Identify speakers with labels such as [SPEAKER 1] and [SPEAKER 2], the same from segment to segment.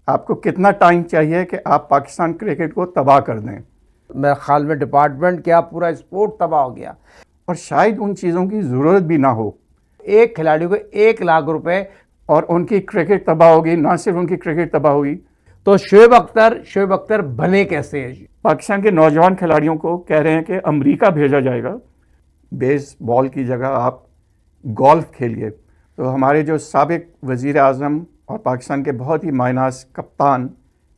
[SPEAKER 1] आपको कितना टाइम चाहिए कि आप पाकिस्तान क्रिकेट को तबाह कर दें?
[SPEAKER 2] मेरे ख्याल में डिपार्टमेंट क्या पूरा स्पोर्ट तबाह हो गया।
[SPEAKER 1] और शायद उन चीज़ों की ज़रूरत भी ना हो।
[SPEAKER 2] एक खिलाड़ी को 1 लाख रुपए।
[SPEAKER 1] और उनकी क्रिकेट तबाह होगी, ना सिर्फ उनकी क्रिकेट तबाह होगी।
[SPEAKER 2] तो शोएब अख्तर बने कैसे हैं?
[SPEAKER 1] पाकिस्तान के नौजवान खिलाड़ियों को कह रहे हैं कि अमेरिका भेजा जाएगा, बेसबॉल की जगह आप गोल्फ खेलिए। तो हमारे जो साबिक वज़ीर आज़म और पाकिस्तान के बहुत ही मायनास कप्तान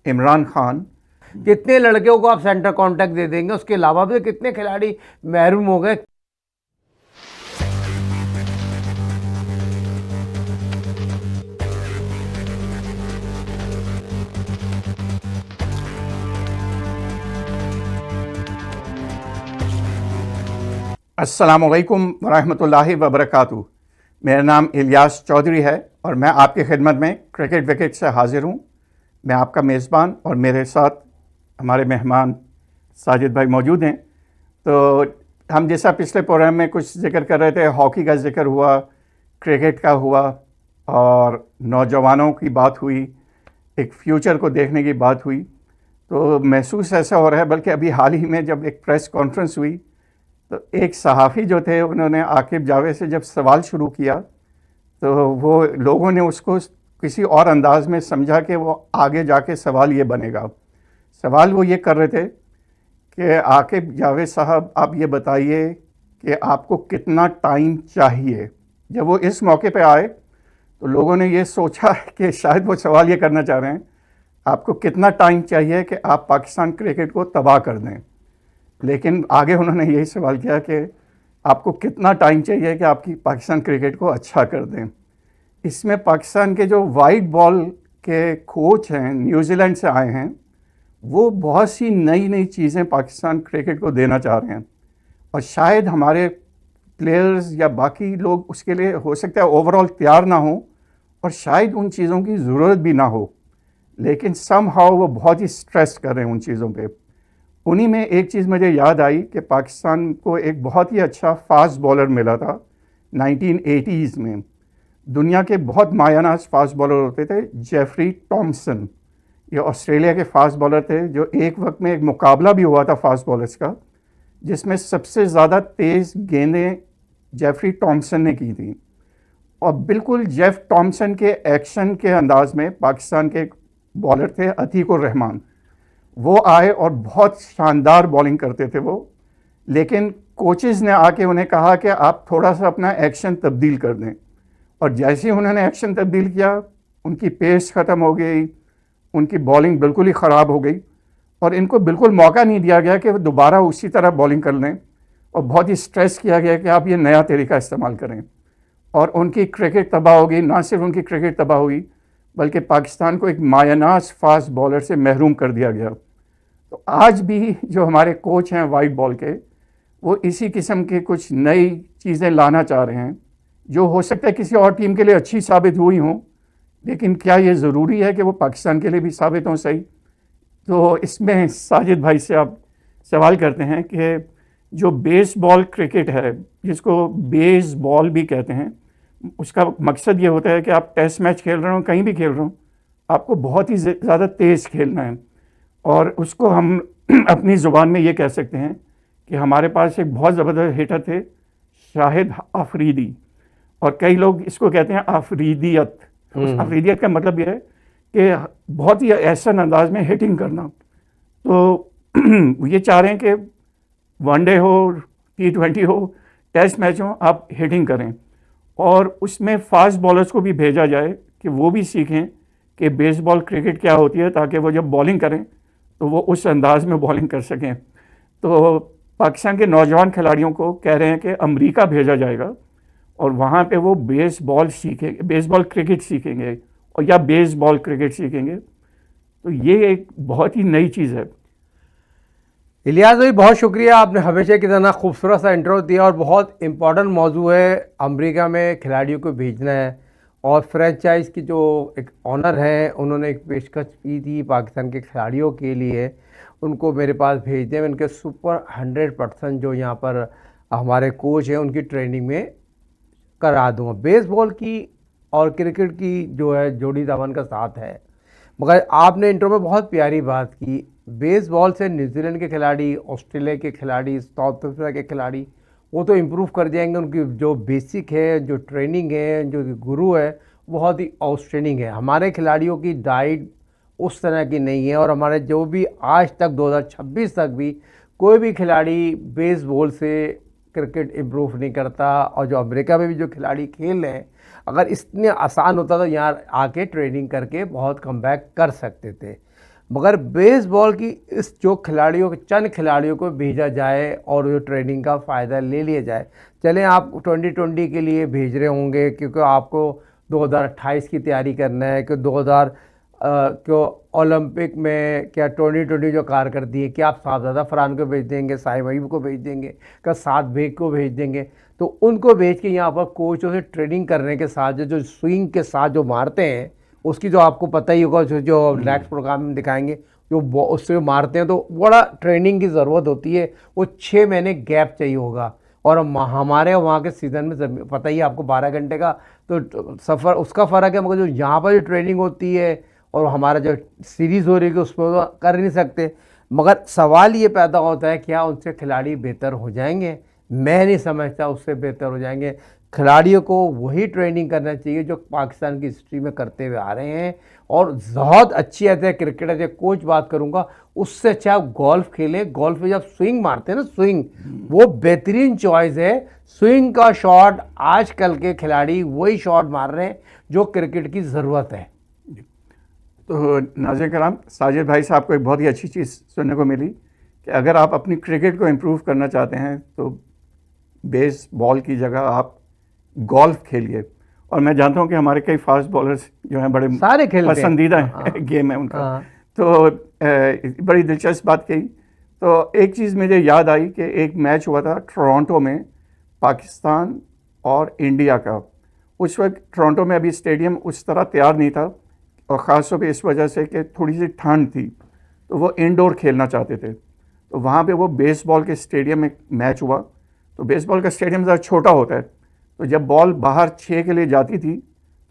[SPEAKER 1] इमरान खान,
[SPEAKER 2] कितने लड़कियों को आप सेंटर कॉन्टैक्ट दे देंगे, उसके अलावा भी कितने खिलाड़ी महरूम हो गए।
[SPEAKER 1] अस्सलामुअलैकुम वरहमतुल्लाहि वबरकातुहू। मेरा नाम इलियास चौधरी है और मैं आपकी खिदमत में क्रिकेट विकेट से हाज़िर हूँ। मैं आपका मेज़बान और मेरे साथ हमारे मेहमान साजिद भाई मौजूद हैं। तो हम जैसा पिछले प्रोग्राम में कुछ जिक्र कर रहे थे, हॉकी का जिक्र हुआ, क्रिकेट का हुआ और नौजवानों की बात हुई, एक फ्यूचर को देखने की बात हुई। तो महसूस ऐसा हो रहा है, बल्कि अभी हाल ही में जब एक प्रेस कॉन्फ्रेंस हुई तो एक सहाफ़ी जो थे उन्होंने आकिब जावेद से जब सवाल शुरू किया तो वो लोगों ने उसको किसी और अंदाज़ में समझा कि वो आगे जाके सवाल ये बनेगा। सवाल वो ये कर रहे थे कि आकिब जावेद साहब, आप ये बताइए कि आपको कितना टाइम चाहिए। जब वो इस मौके पे आए तो लोगों ने ये सोचा कि शायद वो सवाल ये करना चाह रहे हैं, आपको कितना टाइम चाहिए कि आप पाकिस्तान क्रिकेट को तबाह कर दें। लेकिन आगे उन्होंने यही सवाल किया कि आपको कितना टाइम चाहिए कि आपकी पाकिस्तान क्रिकेट को अच्छा कर दें। इसमें पाकिस्तान के जो वाइट बॉल के कोच हैं, न्यूजीलैंड से आए हैं, वो बहुत सी नई नई चीज़ें पाकिस्तान क्रिकेट को देना चाह रहे हैं और शायद हमारे प्लेयर्स या बाकी लोग उसके लिए हो सकता है ओवरऑल तैयार ना हो और शायद उन चीज़ों की ज़रूरत भी ना हो, लेकिन समहाउ वो बहुत ही स्ट्रेस कर रहे हैं उन चीज़ों पे। उन्हीं में एक चीज़ मुझे याद आई कि पाकिस्तान को एक बहुत ही अच्छा फास्ट बॉलर मिला था 1980s में। दुनिया के बहुत मायानाज फास्ट बॉलर होते थे, जेफरी टॉमसन। ये ऑस्ट्रेलिया के फास्ट बॉलर थे, जो एक वक्त में एक मुकाबला भी हुआ था फास्ट बॉलर्स का, जिसमें सबसे ज़्यादा तेज़ गेंदें जेफरी टॉमसन ने की थी। और बिल्कुल जेफ टॉमसन के एक्शन के अंदाज में पाकिस्तान के एक बॉलर थे अतीक उर रहमान, वो आए और बहुत शानदार बॉलिंग करते थे वो। लेकिन कोचेज़ ने आके उन्हें कहा कि आप थोड़ा सा अपना एक्शन तब्दील कर दें, और जैसे ही उन्होंने एक्शन तब्दील किया उनकी पेस ख़त्म हो गई, उनकी बॉलिंग बिल्कुल ही ख़राब हो गई और इनको बिल्कुल मौका नहीं दिया गया कि वो दोबारा उसी तरह बॉलिंग कर लें। और बहुत ही स्ट्रेस किया गया कि आप ये नया तरीका इस्तेमाल करें, और उनकी क्रिकेट तबाह हो गई। ना सिर्फ उनकी क्रिकेट तबाह हुई, बल्कि पाकिस्तान को एक मायानाज फास्ट बॉलर से महरूम कर दिया गया। तो आज भी जो हमारे कोच हैं वाइट बॉल के, वो इसी किस्म के कुछ नई चीज़ें लाना चाह रहे हैं, जो हो सकता है किसी और टीम के लिए अच्छी साबित हुई हों, लेकिन क्या ये ज़रूरी है कि वो पाकिस्तान के लिए भी साबित हों सही। तो इसमें साजिद भाई से आप सवाल करते हैं कि जो बेसबॉल क्रिकेट है, जिसको बेसबॉल भी कहते हैं, उसका मकसद ये होता है कि आप टेस्ट मैच खेल रहे हो, कहीं भी खेल रहे हो, आपको बहुत ही ज़्यादा तेज़ खेलना है। और उसको हम अपनी ज़ुबान में ये कह सकते हैं कि हमारे पास एक बहुत ज़बरदस्त हिटर थे, शाहिद आफरीदी, और कई लोग इसको कहते हैं आफरीदियत। उस आफरीदियत का मतलब यह है कि बहुत ही ऐसा अंदाज में हिटिंग करना। तो ये चाह रहे हैं कि वनडे हो, T20 हो, टेस्ट मैच हो, आप हिटिंग करें, और उसमें फास्ट बॉलर्स को भी भेजा जाए कि वो भी सीखें कि बेसबॉल क्रिकेट क्या होती है, ताकि वो जब बॉलिंग करें तो वो उस अंदाज में बॉलिंग कर सकें। तो पाकिस्तान के नौजवान खिलाड़ियों को कह रहे हैं कि अमेरिका भेजा जाएगा और वहाँ पे वो बेसबॉल सीखेंगे, बेसबॉल क्रिकेट सीखेंगे और या बेसबॉल क्रिकेट सीखेंगे। तो ये एक बहुत ही नई चीज़ है।
[SPEAKER 2] इलियास भाई, बहुत शुक्रिया, आपने हमेशा की तरह खूबसूरत सा इंट्रो दिया और बहुत इम्पोर्टेंट मौजू है। अमेरिका में खिलाड़ियों को भेजना है और फ्रेंचाइज की जो एक ऑनर है, उन्होंने एक पेशकश की थी पाकिस्तान के खिलाड़ियों के लिए, उनको मेरे पास भेज दें। मैं उनके सुपर 100% जो यहाँ पर हमारे कोच हैं उनकी ट्रेनिंग में करा दूँगा। बेसबॉल की और क्रिकेट की जो है जोड़ी दामन का साथ है। मगर आपने इंट्रो में बहुत प्यारी बात की। बेसबॉल से न्यूजीलैंड के खिलाड़ी, ऑस्ट्रेलिया के खिलाड़ी, साउथ अफ्रीका के खिलाड़ी वो तो इम्प्रूव कर जाएंगे। उनकी जो बेसिक है, जो ट्रेनिंग है, जो गुरु है, बहुत ही आउटस्टैंडिंग है। हमारे खिलाड़ियों की डाइट उस तरह की नहीं है, और हमारे जो भी आज तक 2026 तक भी कोई भी खिलाड़ी बेसबॉल से क्रिकेट इम्प्रूव नहीं करता। और जो अमेरिका में भी जो खिलाड़ी खेल रहे हैं, अगर इतने आसान होता तो यहाँ आके ट्रेनिंग करके बहुत कमबैक कर सकते थे। मगर बेसबॉल की इस जो खिलाड़ियों को, चंद खिलाड़ियों को भेजा जाए और जो ट्रेनिंग का फ़ायदा ले लिया जाए। चलें, आप 2020 के लिए भेज रहे होंगे क्योंकि आपको 2028 की तैयारी करना है, कि 2000 क्यों ओलंपिक में क्या 2020 जो कारकर्दगी है, क्या आप साहबजादा फरहान को भेज देंगे, साहिब अयूब को भेज देंगे, क्या साद बेग को भेज देंगे? तो उनको भेज के यहाँ पर कोचों से ट्रेनिंग करने के साथ जो स्विंग के साथ जो मारते हैं, उसकी जो आपको पता ही होगा, जो नेक्स्ट प्रोग्राम में दिखाएंगे, जो उससे मारते हैं, तो बड़ा ट्रेनिंग की ज़रूरत होती है। वो 6 महीने गैप चाहिए होगा। और हमारे वहाँ के सीज़न में पता ही है आपको 12 घंटे का तो सफ़र उसका फ़र्क है। मगर जो यहाँ पर जो ट्रेनिंग होती है और हमारा जो सीरीज़ हो रही है उसमें तो कर नहीं सकते। मगर सवाल ये पैदा होता है, क्या उनसे खिलाड़ी बेहतर हो जाएंगे? मैं नहीं समझता उससे बेहतर हो जाएंगे। खिलाड़ियों को वही ट्रेनिंग करना चाहिए जो पाकिस्तान की हिस्ट्री में करते हुए आ रहे हैं। और बहुत अच्छी ऐसे क्रिकेट ऐसे कोच बात करूंगा, उससे अच्छा आप गोल्फ खेलें। गोल्फ में जब स्विंग मारते हैं ना, स्विंग वो बेहतरीन चॉइस है। स्विंग का शॉट आजकल के खिलाड़ी वही शॉट मार रहे हैं जो क्रिकेट की ज़रूरत है।
[SPEAKER 1] तो नाज़रीन कराम, साजिद भाई साहब को एक बहुत ही अच्छी चीज़ सुनने को मिली कि अगर आप अपनी क्रिकेट को इम्प्रूव करना चाहते हैं तो बेसबॉल की जगह आप गोल्फ खेलिए। और मैं जानता हूं कि हमारे कई फास्ट बॉलर्स जो हैं बड़े
[SPEAKER 2] सारे खेलते हैं।
[SPEAKER 1] पसंदीदा
[SPEAKER 2] हाँ।
[SPEAKER 1] गेम है उनका।
[SPEAKER 2] हाँ।
[SPEAKER 1] तो बड़ी दिलचस्प बात कही। तो एक चीज़ मुझे याद आई कि एक मैच हुआ था टोरंटो में, पाकिस्तान और इंडिया का। उस वक्त टोरंटो में अभी स्टेडियम उस तरह तैयार नहीं था, और ख़ास तौर पे इस वजह से कि थोड़ी सी ठंड थी, तो वो इंडोर खेलना चाहते थे। तो वहाँ पे वो बेसबॉल के स्टेडियम में मैच हुआ। तो बेसबॉल का स्टेडियम ज़रा छोटा होता है, तो जब बॉल बाहर 6 के लिए जाती थी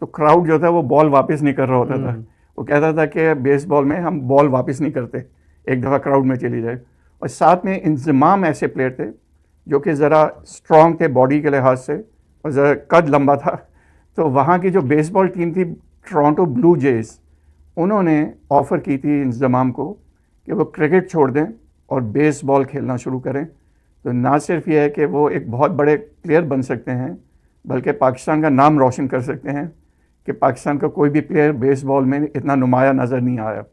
[SPEAKER 1] तो क्राउड जो था वो बॉल वापस नहीं कर रहा होता था। वो कहता था कि बेसबॉल में हम बॉल वापस नहीं करते, एक दफ़ा क्राउड में चली जाए। और साथ में इंजमाम ऐसे प्लेयर थे जो कि ज़रा स्ट्रॉन्ग थे बॉडी के लिहाज से, और ज़रा कद लंबा था। तो वहाँ की जो बेसबॉल टीम थी, टोरंटो ब्लू जेज़, उन्होंने ऑफ़र की थी इंजमाम को कि वो क्रिकेट छोड़ दें और बेसबॉल खेलना शुरू करें। तो ना सिर्फ ये है कि वो एक बहुत बड़े प्लेयर बन सकते हैं, बल्कि पाकिस्तान का नाम रोशन कर सकते हैं कि पाकिस्तान का कोई भी प्लेयर बेसबॉल में इतना नुमाया नज़र नहीं आया।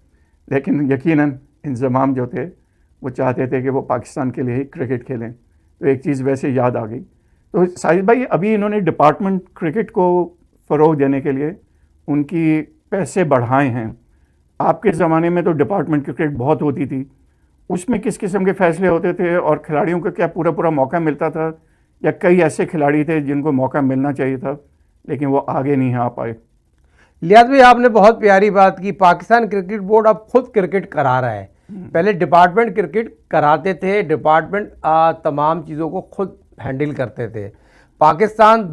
[SPEAKER 1] लेकिन यकीनन इंजमाम जो थे वो चाहते थे कि वो पाकिस्तान के लिए ही क्रिकेट खेलें। तो एक चीज़ वैसे याद आ गई। तो साहिद भाई, अभी इन्होंने डिपार्टमेंट क्रिकेट को फ़रोग़ देने के लिए उनकी पैसे बढ़ाए हैं। आपके ज़माने में तो डिपार्टमेंट क्रिकेट बहुत होती थी, उसमें किस किस्म के फ़ैसले होते थे और खिलाड़ियों को क्या पूरा पूरा मौका मिलता था, या कई ऐसे खिलाड़ी थे जिनको मौका मिलना चाहिए था लेकिन वो आगे नहीं आ पाए?
[SPEAKER 2] लियात भाई, आपने बहुत प्यारी बात की। पाकिस्तान क्रिकेट बोर्ड अब खुद क्रिकेट करा रहा है। पहले डिपार्टमेंट क्रिकेट कराते थे, डिपार्टमेंट तमाम चीज़ों को खुद हैंडल करते थे। पाकिस्तान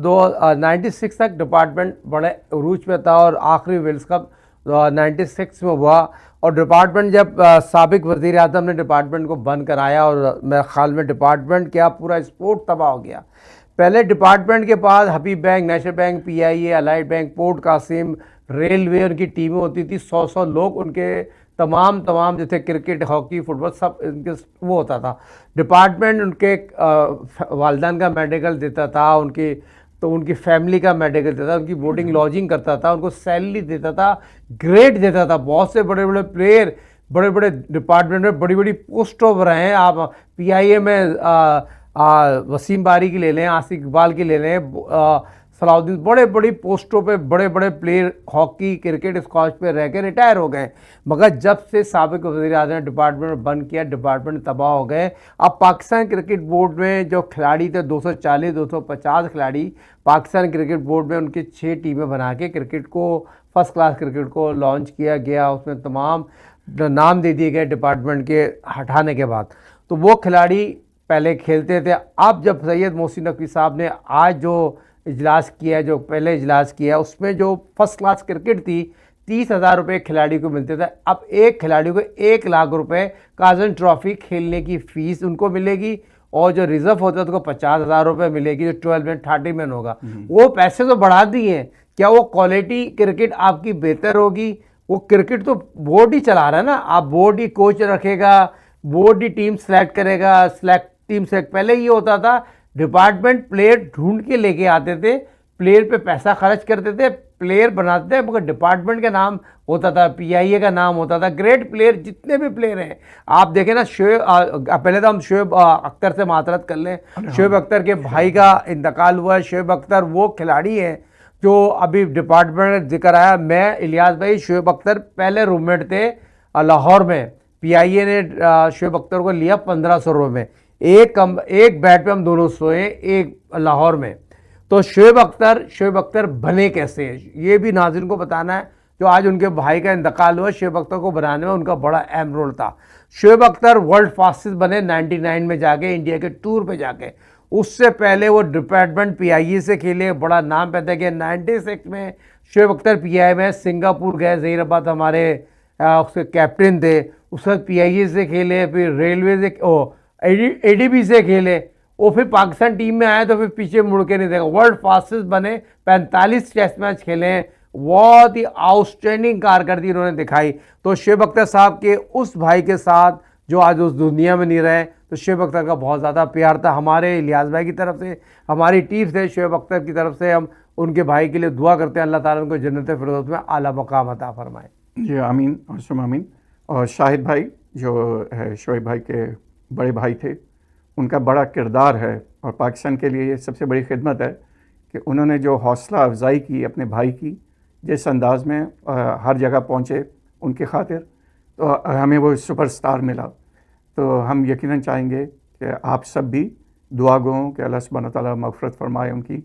[SPEAKER 2] 96 तक डिपार्टमेंट बड़े अरूज पे था, और आखिरी वर्ल्ड कप 96 में हुआ। और डिपार्टमेंट जब साबिक वज़ीर आज़म ने डिपार्टमेंट को बंद कराया, और मेरे ख्याल में डिपार्टमेंट क्या पूरा स्पोर्ट तबाह हो गया। पहले डिपार्टमेंट के पास Habib Bank, National Bank, PIA, Allied Bank, Port Qasim, railway, उनकी टीमें होती थी। 100 लोग उनके तमाम जैसे क्रिकेट, हॉकी, फुटबॉल सब इनके वो होता था। डिपार्टमेंट उनके वालदान का मेडिकल देता था, उनकी फैमिली का मेडिकल देता था, उनकी बोर्डिंग लॉजिंग करता था, उनको सैलरी देता था, ग्रेड देता था। बहुत से बड़े बड़े प्लेयर बड़े बड़े डिपार्टमेंट में बड़ी बड़ी पोस्टों पर हैं। आप PIA में वसीम बारी की ले लें, आसिफ इकबाल की ले लें, सलाउद्दीन, बड़े बड़ी पोस्टों पे बड़े बड़े प्लेयर हॉकी, क्रिकेट, स्क्वाश पे रह के रिटायर हो गए। मगर जब से साबिक वज़ीर आज़म ने डिपार्टमेंट बंद किया, डिपार्टमेंट तबाह हो गए। अब पाकिस्तान क्रिकेट बोर्ड में जो खिलाड़ी थे 240-250 खिलाड़ी, पाकिस्तान क्रिकेट बोर्ड में उनकी 6 टीमें बना के क्रिकेट को, फर्स्ट क्लास क्रिकेट को लॉन्च किया गया। उसमें तमाम नाम दे दिए गए डिपार्टमेंट के हटाने के बाद। तो वो खिलाड़ी पहले खेलते थे। अब जब सैयद मोहसिन नकवी साहब ने आज जो इजलास किया, जो पहले इजलास किया, उसमें जो फर्स्ट क्लास क्रिकेट थी 30,000 रुपये खिलाड़ी को मिलते थे, अब एक खिलाड़ी को 1 लाख रुपए काजन ट्रॉफी खेलने की फीस उनको मिलेगी, और जो रिजर्व होता है उसको 50,000 रुपये मिलेगी, जो 12 मैन 30 मैन होगा। वो पैसे तो बढ़ा दिए हैं, क्या वो क्वालिटी क्रिकेट आपकी बेहतर होगी? वो क्रिकेट तो बोर्ड ही चला रहा है ना, आप बोर्ड ही कोच रखेगा, बोर्ड ही टीम सेलेक्ट करेगा, टीम सेलेक्ट। पहले ये होता था डिपार्टमेंट प्लेयर ढूंढ के लेके आते थे, प्लेयर पे पैसा खर्च करते थे, प्लेयर बनाते थे, मगर डिपार्टमेंट का नाम होता था, पीआईए का नाम होता था। ग्रेट प्लेयर जितने भी प्लेयर हैं आप देखें ना, पहले तो हम शोएब अख्तर से मातरत कर लें, शोएब अख्तर के भाई का इंतकाल हुआ है। शोएब अख्तर वो खिलाड़ी हैं जो अभी डिपार्टमेंट जिक्र आया। मैं इलियास भाई, शोएब अख्तर पहले रूममेट थे लाहौर में, पीआईए ने शोएब अख्तर को लिया 1500 रुपये में, एक बैट पे हम दोनों सोए, एक लाहौर में। तो शोएब अख्तर बने कैसे हैं ये भी नाज़रीन को बताना है। जो आज उनके भाई का इंतकाल हुआ, शोएब अख्तर को बनाने में उनका बड़ा अहम रोल था। शोएब अख्तर वर्ल्ड फास्टेस्ट बने 99 में जाके, इंडिया के टूर पे जाके। उससे पहले वो डिपार्टमेंट पीआईए से खेले, बड़ा नाम पैदा किया। 96 में शोएब अख्तर पीआईए में सिंगापुर गए, ज़हीराबाद हमारे उसके कैप्टन थे। उसके बाद पीआईए से खेले, फिर रेलवे से एडीबी से खेले, वो फिर पाकिस्तान टीम में आए तो फिर पीछे मुड़ के नहीं देखा। वर्ल्ड फास्टेस्ट बने, 45 टेस्ट मैच खेले, बहुत ही आउटस्टैंडिंग कारकर्दगी उन्होंने दिखाई। तो शोएब अख्तर साहब के उस भाई के साथ जो आज उस दुनिया में नहीं रहे, तो शोएब अख्तर का बहुत ज़्यादा प्यार था हमारे इलियास भाई की तरफ से, हमारी टीम से शोएब अख्तर की तरफ से। हम उनके भाई के लिए दुआ करते हैं, अल्लाह ताला उनको जन्नत फिरदौस में आला मकाम अता फरमाए।
[SPEAKER 1] जी आमीन और सुम आमीन। और शाहिद भाई जो है शोएब भाई के बड़े भाई थे, उनका बड़ा किरदार है और पाकिस्तान के लिए ये सबसे बड़ी खिदमत है कि उन्होंने जो हौसला अफजाई की अपने भाई की, जिस अंदाज़ में हर जगह पहुँचे उनकी खातिर, तो हमें वो सुपरस्टार मिला। तो हम यकीनन चाहेंगे कि आप सब भी दुआ गो कि अल्लाह सुब्हानहू व तआला मग़फ़िरत फ़रमाए उनकी,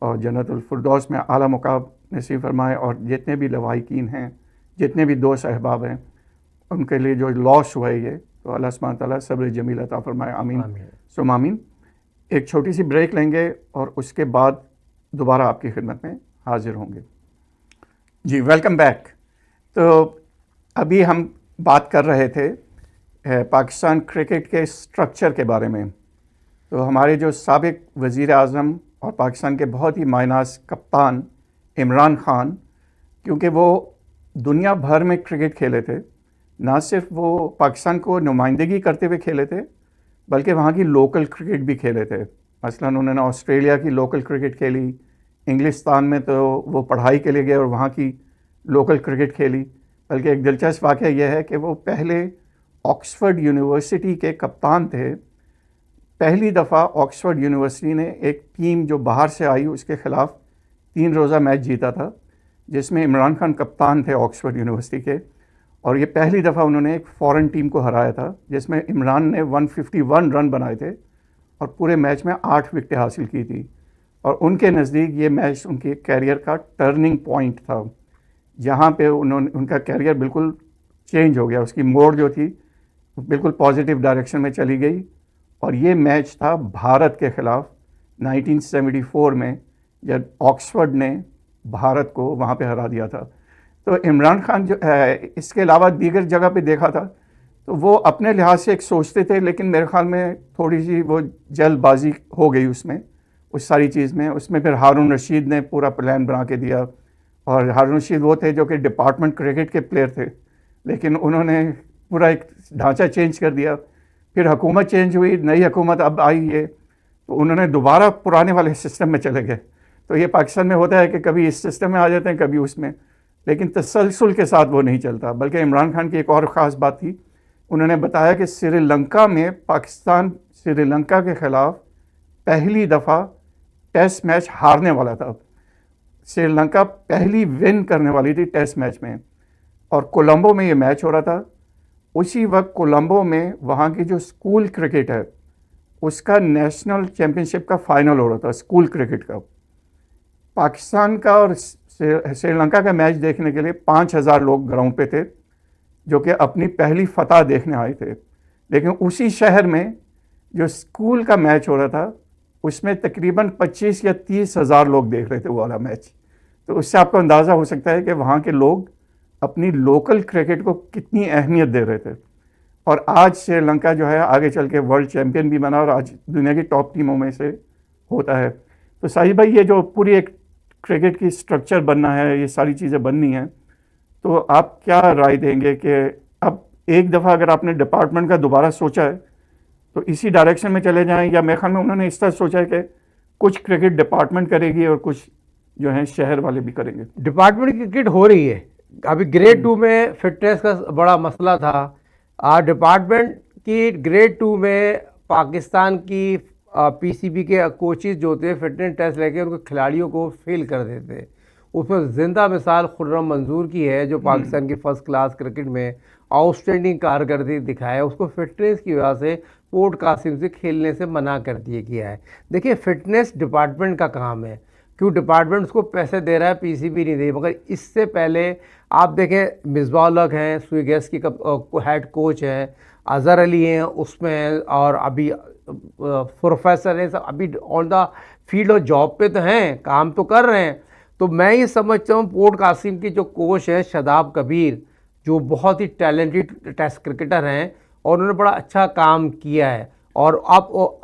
[SPEAKER 1] और जन्नतुल फ़िरदौस में आला मुक़ाम नसीब फरमाए। और जितने भी लवाहिकीन हैं, जितने भी दोस्त अहबाब हैं, उनके लिए जो लॉस हुआ है ये, तो अल्लाह सुब्हानहू व तआला सब्र जमील अता फरमाए। आमीन सुम आमीन। एक छोटी सी ब्रेक लेंगे और उसके बाद दोबारा आपकी खिदमत में हाजिर होंगे। जी वेलकम बैक। तो अभी हम बात कर रहे थे पाकिस्तान क्रिकेट के स्ट्रक्चर के बारे में। तो हमारे जो साबिक वज़ीर आज़म और पाकिस्तान के बहुत ही मायनाज कप्तान इमरान खान, क्योंकि वो दुनिया भर में क्रिकेट खेले थे, ना सिर्फ वो पाकिस्तान को नुमाइंदगी करते हुए खेले थे, बल्कि वहाँ की लोकल क्रिकेट भी खेले थे। मसलन उन्होंने ऑस्ट्रेलिया की लोकल क्रिकेट खेली, इंग्लिस्तान में तो वो पढ़ाई के लिए गए और वहाँ की लोकल क्रिकेट खेली। बल्कि एक दिलचस्प वाक़या यह है कि वो पहले ऑक्सफोर्ड यूनिवर्सिटी के कप्तान थे। पहली दफ़ा ऑक्सफोर्ड यूनिवर्सिटी ने एक टीम जो बाहर से आई उसके ख़िलाफ़ 3 रोज़ा मैच जीता था, जिसमें इमरान खान कप्तान थे ऑक्सफोर्ड यूनिवर्सिटी के। और ये पहली दफ़ा उन्होंने एक फ़ॉरेन टीम को हराया था, जिसमें इमरान ने 151 रन बनाए थे और पूरे मैच में 8 विकेटें हासिल की थी। और उनके नज़दीक ये मैच उनके कैरियर का टर्निंग पॉइंट था, जहाँ पे उनका कैरियर बिल्कुल चेंज हो गया, उसकी मोड़ जो थी बिल्कुल पॉजिटिव डायरेक्शन में चली गई। और ये मैच था भारत के ख़िलाफ़ 1974 में, जब ऑक्सफोर्ड ने भारत को वहाँ पे हरा दिया था। तो इमरान खान जो है, इसके अलावा दीगर जगह पे देखा था तो वो अपने लिहाज से एक सोचते थे, लेकिन मेरे ख़्याल में थोड़ी सी वो जल्दबाजी हो गई उसमें, उस सारी चीज़ में। उसमें फिर हारून रशीद ने पूरा प्लान बना के दिया, और हारून रशीद वो थे जो कि डिपार्टमेंट क्रिकेट के प्लेयर थे, लेकिन उन्होंने पूरा एक ढांचा चेंज कर दिया। फिर हुकूमत चेंज हुई, नई हुकूमत अब आई है, तो उन्होंने दोबारा पुराने वाले सिस्टम में चले गए। तो ये पाकिस्तान में होता है कि कभी इस सिस्टम में आ जाते हैं, कभी उसमें, लेकिन तसलसल के साथ वो नहीं चलता। बल्कि इमरान खान की एक और ख़ास बात थी, उन्होंने बताया कि श्रीलंका में पाकिस्तान श्रीलंका के ख़िलाफ़ पहली दफ़ा टेस्ट मैच हारने वाला था। श्रीलंका पहली विन करने वाली थी टेस्ट मैच में, और कोलंबो में ये मैच हो रहा था। उसी वक्त कोलंबो में वहाँ की जो स्कूल क्रिकेट है उसका नेशनल चैम्पियनशिप का फाइनल हो रहा था, स्कूल क्रिकेट का। पाकिस्तान का और श्रीलंका का मैच देखने के लिए 5,000 लोग ग्राउंड पे थे, जो कि अपनी पहली फतह देखने आए थे। लेकिन उसी शहर में जो स्कूल का मैच हो रहा था उसमें तकरीबन 25 या 30 हज़ार लोग देख रहे थे वो वाला मैच। तो उससे आपको अंदाज़ा हो सकता है कि वहाँ के लोग अपनी लोकल क्रिकेट को कितनी अहमियत दे रहे थे, और आज श्रीलंका जो है आगे चल के वर्ल्ड चैम्पियन भी बना और आज दुनिया की टॉप टीमों में से होता है। तो साहिब भाई, ये जो पूरी एक क्रिकेट की स्ट्रक्चर बनना है, ये सारी चीज़ें बननी हैं, तो आप क्या राय देंगे कि अब एक दफ़ा अगर आपने डिपार्टमेंट का दोबारा सोचा है तो इसी डायरेक्शन में चले जाएं, या मेरे ख्याल में उन्होंने इस तरह सोचा है कि कुछ क्रिकेट डिपार्टमेंट करेगी और कुछ जो है शहर वाले भी करेंगे?
[SPEAKER 2] डिपार्टमेंट की क्रिकेट हो रही है। अभी ग्रेड 2 में फिटनेस का बड़ा मसला था। डिपार्टमेंट की ग्रेड 2 में पाकिस्तान की पीसीबी के कोचेज जो होते हैं फिटनेस टेस्ट लेके उनको खिलाड़ियों को फेल कर देते हैं। उसमें जिंदा मिसाल खुर्रम मंजूर की है, जो पाकिस्तान की फर्स्ट क्लास क्रिकेट में आउटस्टैंडिंग कारकर्दगी दिखाया। उसको फिटनेस की वजह से पोर्ट कासिम से खेलने से मना कर दिया गया है। देखिए, फिटनेस डिपार्टमेंट का काम है, क्यों डिपार्टमेंट उसको पैसे दे रहा है, पीसीबी नहीं दे। मगर इससे पहले आप देखें, मिसबाह उल हक हैं, सुईगैस की हेड कोच हैं, अज़हर अली हैं उसमें, और अभी प्रोफेसर हैं, सब अभी ऑन द फील्ड और जॉब पे तो हैं, काम तो कर रहे हैं। तो मैं ये समझता हूँ पोर्ट कासिम की जो कोच है शादाब कबीर, जो बहुत ही टैलेंटेड टेस्ट क्रिकेटर हैं और उन्होंने बड़ा अच्छा काम किया है। और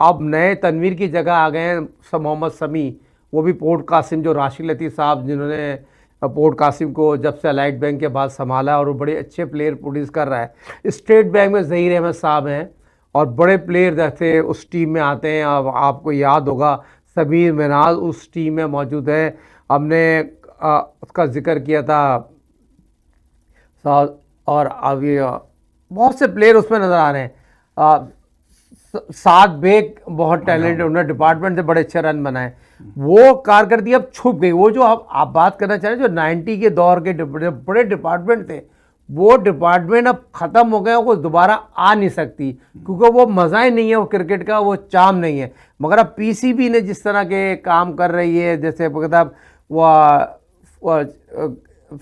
[SPEAKER 2] अब नए तनवीर की जगह आ गए हैं मोहम्मद समी, वो भी पोर्ट कासिम, जो राशिद लतीफ़ साहब जिन्होंने पोर्ट कासिम को जब से अलाइट बैंक के बाद संभाला, और वो बड़े अच्छे प्लेयर प्रोड्यूस कर रहा है। स्टेट बैंक में ज़हीर अहमद साहब हैं और बड़े प्लेयर जैसे उस टीम में आते हैं। अब आपको याद होगा समीर मिनाज उस टीम में मौजूद है। हमने उसका जिक्र किया था, और अब ये बहुत से प्लेयर उसमें नज़र आ रहे हैं। साद बेग बहुत टैलेंटेड, उन्होंने डिपार्टमेंट से बड़े अच्छे रन बनाए। वो कारकर्दगी अब छुप गई। वो जो आप बात करना चाह रहे हैं, जो 90 के दौर के बड़े डिपार्टमेंट थे, वो डिपार्टमेंट अब ख़त्म हो गए, वो दोबारा आ नहीं सकती, क्योंकि वो मज़ा ही नहीं है, वो क्रिकेट का वो चाम नहीं है। मगर अब पीसीबी ने जिस तरह के काम कर रही है, जैसे मतलब वो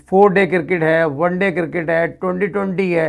[SPEAKER 2] 4 डे क्रिकेट है, 1 डे क्रिकेट है, 2020 है,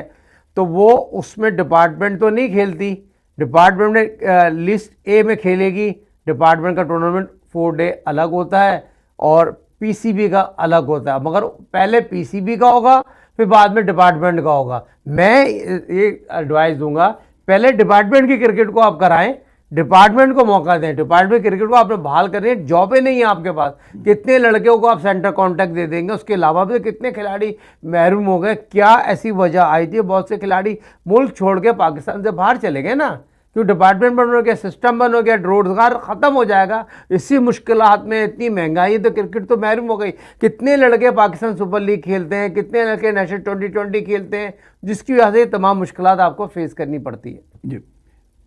[SPEAKER 2] तो वो उसमें डिपार्टमेंट तो नहीं खेलती। डिपार्टमेंट में लिस्ट ए में खेलेगी। डिपार्टमेंट का टूर्नामेंट 4 डे अलग होता है और पीसीबी का अलग होता है, मगर पहले पीसीबी का होगा, फिर बाद में डिपार्टमेंट का होगा। मैं ये एडवाइस दूंगा, पहले डिपार्टमेंट की क्रिकेट को आप कराएं, डिपार्टमेंट को मौका दें। डिपार्टमेंट क्रिकेट को आपने बहाल कर रहे हैं, जॉबें नहीं है आपके पास। कितने लड़कियों को आप सेंटर कॉन्टैक्ट दे देंगे, उसके अलावा भी कितने खिलाड़ी महरूम हो गए। क्या ऐसी वजह आई थी? बहुत से खिलाड़ी मुल्क छोड़ के पाकिस्तान से बाहर चले गए ना, क्यों? डिपार्टमेंट बन हो गया, सिस्टम बन हो गया, रोजगार ख़त्म हो जाएगा। इसी मुश्किलात में इतनी महंगाई, तो क्रिकेट तो महरूम हो गई। कितने लड़के पाकिस्तान सुपर लीग खेलते हैं, कितने लड़के नेशनल 2020 खेलते हैं, जिसकी वजह से तमाम मुश्किलात आपको फेस करनी पड़ती है।
[SPEAKER 1] जी,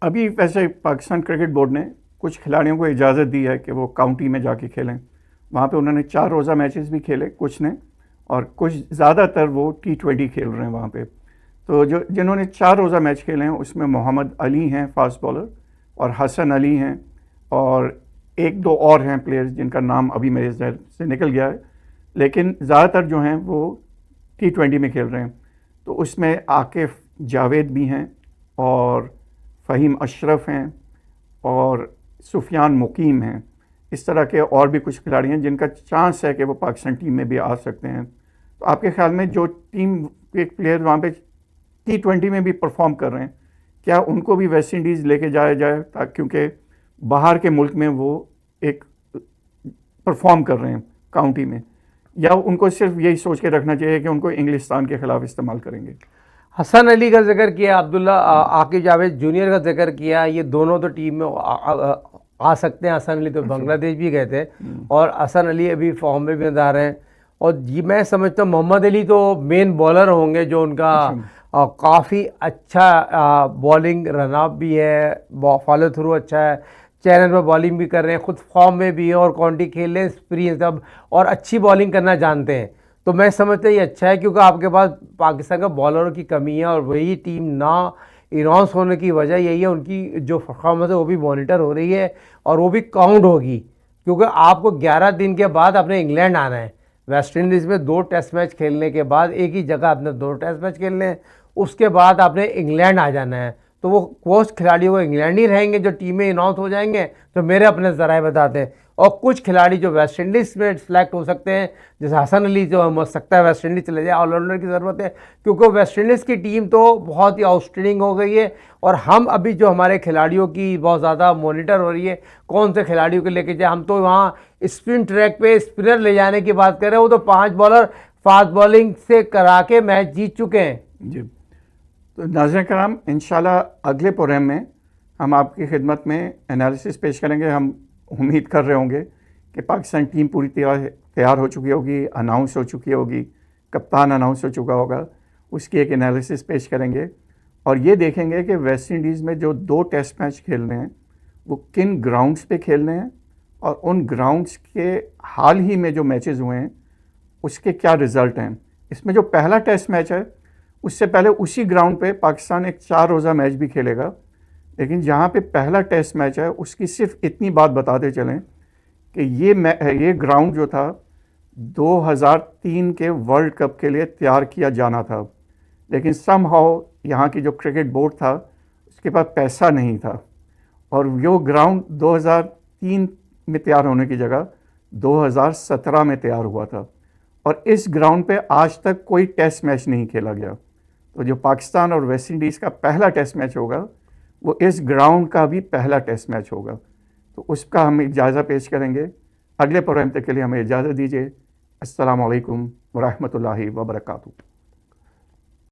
[SPEAKER 1] अभी वैसे पाकिस्तान क्रिकेट बोर्ड ने कुछ खिलाड़ियों को इजाज़त दी है कि वो काउंटी में जाके खेलें। वहाँ पे उन्होंने 4 रोज़ा मैचेस भी खेले कुछ ने, और कुछ ज़्यादातर वो T20 खेल रहे हैं वहाँ पे। तो जो जिन्होंने 4 रोज़ा मैच खेले हैं उसमें मोहम्मद अली हैं फास्ट बॉलर, और हसन अली हैं, और 1-2 और हैं प्लेयर्स जिनका नाम अभी मेरे जहन से निकल गया है, लेकिन ज़्यादातर जो हैं वो T20 में खेल रहे हैं। तो उसमें आकिफ जावेद भी हैं, और फ़हीम अशरफ हैं, और सुफियान मुकीम हैं। इस तरह के और भी कुछ खिलाड़ी हैं जिनका चांस है कि वो पाकिस्तान टीम में भी आ सकते हैं। तो आपके ख्याल में जो टीम के प्लेयर वहाँ पे T20 में भी परफॉर्म कर रहे हैं, क्या उनको भी वेस्ट इंडीज़ लेके जाया जाए, क्योंकि बाहर के मुल्क में वो एक परफॉर्म कर रहे हैं काउंटी में, या उनको सिर्फ यही सोच के रखना चाहिए कि उनको इंग्लिस्तान के ख़िलाफ़ इस्तेमाल करेंगे?
[SPEAKER 2] हसन अली का जिक्र किया, अब्दुल्ला आकिब जावेद जूनियर का जिक्र किया, ये दोनों तो टीम में आ सकते हैं। हसन अली तो बांग्लादेश भी गए थे, और हसन अली अभी फॉर्म में भी नजर आ रहे हैं। और ये मैं समझता हूँ मोहम्मद अली तो मेन बॉलर होंगे, जो उनका काफ़ी अच्छा बॉलिंग रनअप भी है, फॉलो थ्रू अच्छा है, चैनल पर बॉलिंग भी कर रहे हैं, खुद फॉर्म में भी है, और काउंटी खेल रहे हैं, एक्सपीरियंस अब, और अच्छी बॉलिंग करना जानते हैं। तो मैं समझता हूँ ये अच्छा है, क्योंकि आपके पास पाकिस्तान का बॉलरों की कमी है, और वही टीम ना इनाउंस होने की वजह यही है, उनकी जो परफॉर्मेंस है वो भी मॉनिटर हो रही है, और वो भी काउंट होगी, क्योंकि आपको 11 दिन के बाद अपने इंग्लैंड आना है। वेस्ट इंडीज़ में 2 टेस्ट मैच खेलने के बाद, एक ही जगह आपने 2 टेस्ट मैच खेलने हैं, उसके बाद आपने इंग्लैंड आ जाना है। तो वो कोच खिलाड़ियों को इंग्लैंड ही रहेंगे जो टीमें इनाउंस हो जाएंगे, जो मेरे अपने ज़राए बताते हैं। और कुछ खिलाड़ी जो वेस्ट इंडीज़ में सिलेक्ट हो सकते हैं, जैसे हसन अली जो हो सकता है वेस्ट इंडीज़ चले जाए, ऑलराउंडर की ज़रूरत है, क्योंकि वेस्ट इंडीज़ की टीम तो बहुत ही आउटस्टैंडिंग हो गई है। और हम अभी जो हमारे खिलाड़ियों की बहुत ज़्यादा मॉनिटर हो रही है, कौन से खिलाड़ियों को लेके जाए। हम तो वहाँ स्पिन ट्रैक पे स्पिनर ले जाने की बात कर रहे हैं, वो तो 5 बॉलर फास्ट बॉलिंग से करा के मैच जीत चुके हैं।
[SPEAKER 1] जी, तो नाज़रीन कराम, इंशाल्लाह अगले प्रोग्राम में हम आपकी खिदमत में एनालिसिस पेश करेंगे। हम उम्मीद कर रहे होंगे कि पाकिस्तान टीम पूरी तैयार हो चुकी होगी, अनाउंस हो चुकी होगी, कप्तान अनाउंस हो चुका होगा, उसकी एक एनालिसिस पेश करेंगे और ये देखेंगे कि वेस्ट इंडीज़ में जो 2 टेस्ट मैच खेलने हैं वो किन ग्राउंड्स पे खेलने हैं और उन ग्राउंड्स के हाल ही में जो मैचेस हुए हैं उसके क्या रिज़ल्ट हैं। इसमें जो पहला टेस्ट मैच है उससे पहले उसी ग्राउंड पे पाकिस्तान एक 4 रोज़ा मैच भी खेलेगा, लेकिन जहाँ पे पहला टेस्ट मैच है उसकी सिर्फ इतनी बात बताते चलें कि ये ग्राउंड जो था 2003 के वर्ल्ड कप के लिए तैयार किया जाना था, लेकिन समहाउ यहाँ की जो क्रिकेट बोर्ड था उसके पास पैसा नहीं था और वो ग्राउंड 2003 में तैयार होने की जगह 2017 में तैयार हुआ था और इस ग्राउंड पे आज तक कोई टेस्ट मैच नहीं खेला गया। तो जो पाकिस्तान और वेस्ट इंडीज़ का पहला टेस्ट मैच होगा वो इस ग्राउंड का भी पहला टेस्ट मैच होगा, तो उसका हम एक जायज़ा पेश करेंगे। अगले प्रोग्राम तक के लिए हमें इजाज़त दीजिए। अस्सलाम वालेकुम व रहमतुल्लाहि व बरकातुहू।